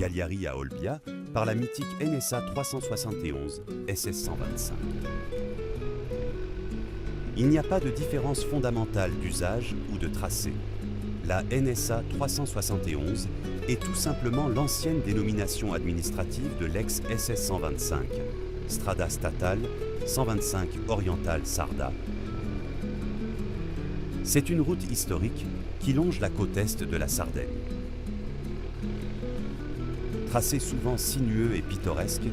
Cagliari à Olbia par la mythique NSA 371 SS-125. Il n'y a pas de différence fondamentale d'usage ou de tracé. La NSA 371 est tout simplement l'ancienne dénomination administrative de l'ex-SS-125, Strada Statale 125 Orientale Sarda. C'est une route historique qui longe la côte est de la Sardaigne. Tracé souvent sinueux et pittoresque,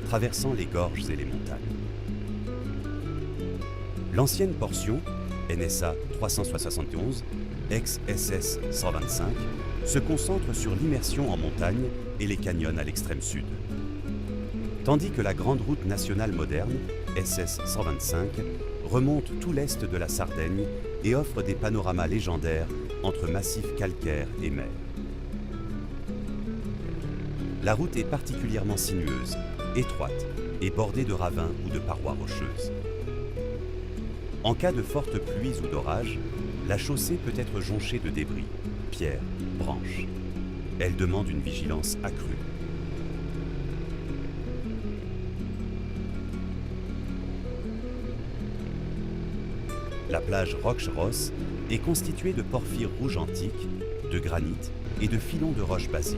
traversant les gorges et les montagnes. L'ancienne portion, NSA 371, ex-SS 125, se concentre sur l'immersion en montagne et les canyons à l'extrême sud. Tandis que la grande route nationale moderne, SS 125, remonte tout l'est de la Sardaigne et offre des panoramas légendaires entre massifs calcaires et mer. La route est particulièrement sinueuse, étroite et bordée de ravins ou de parois rocheuses. En cas de fortes pluies ou d'orages, la chaussée peut être jonchée de débris, pierres, branches. Elle demande une vigilance accrue. La plage Roche-Rosse est constituée de porphyre rouge antique, de granit et de filons de roches basiques.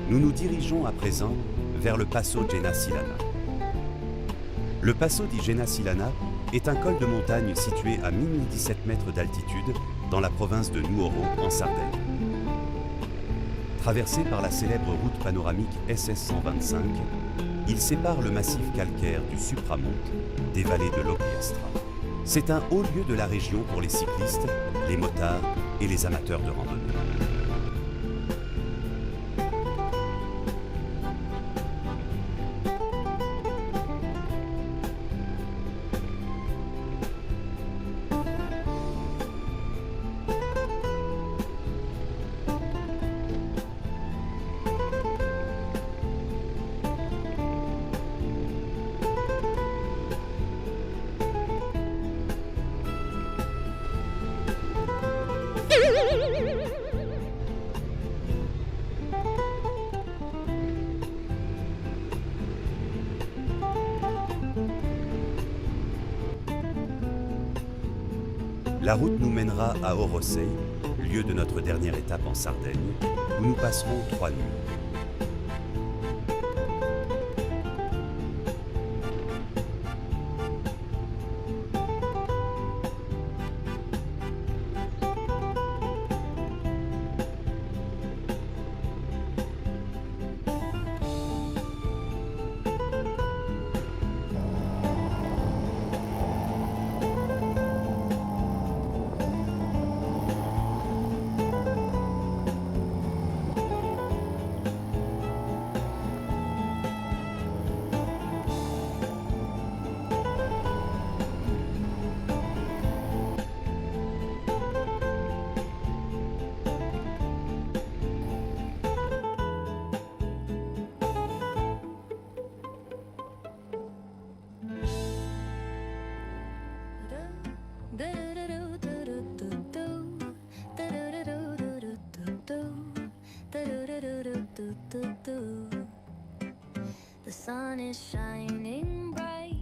Nous nous dirigeons à présent vers le Passo Genasilana. Le Passo di Genasilana est un col de montagne situé à 1017 mètres d'altitude dans la province de Nuoro en Sardaigne. Traversé par la célèbre route panoramique SS-125, il sépare le massif calcaire du Supramonte des vallées de l'Ogliastra. C'est un haut lieu de la région pour les cyclistes, les motards et les amateurs de randonnée. La route nous mènera à Orosei, lieu de notre dernière étape en Sardaigne, où nous passerons 3 nuits. The sun is shining bright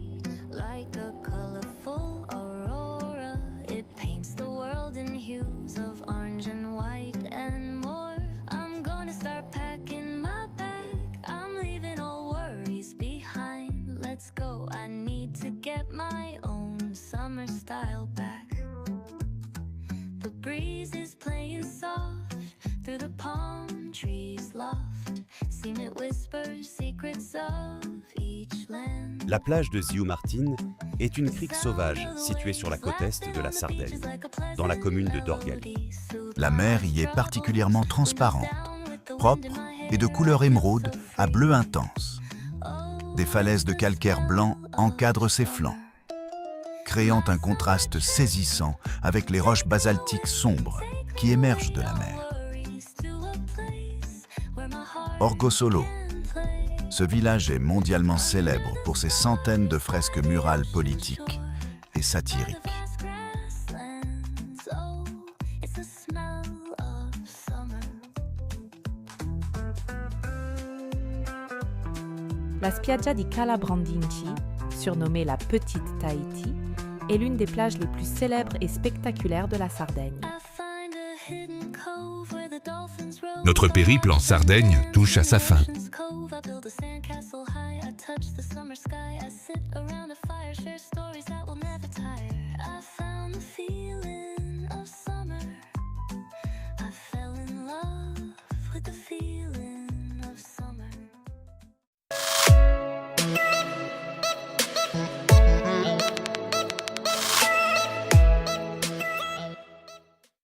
like a colorful aurora. It paints the world in hues of orange and white and more. I'm gonna start packing my bag. I'm leaving all worries behind. Let's go. I need to get my own summer style back. The breeze is playing soft through the palm trees loft. Seen it whisper secrets of each land. La plage de Ziu Martin est une crique sauvage située sur la côte est de la Sardaigne, dans la commune de Dorgali. La mer y est particulièrement transparente, propre et de couleur émeraude à bleu intense. Des falaises de calcaire blanc encadrent ses flancs, créant un contraste saisissant avec les roches basaltiques sombres qui émergent de la mer. Orgosolo. Ce village est mondialement célèbre pour ses centaines de fresques murales politiques et satiriques. La spiaggia di Cala Brandinci, surnommée la Petite Tahiti, est l'une des plages les plus célèbres et spectaculaires de la Sardaigne. Notre périple en Sardaigne touche à sa fin.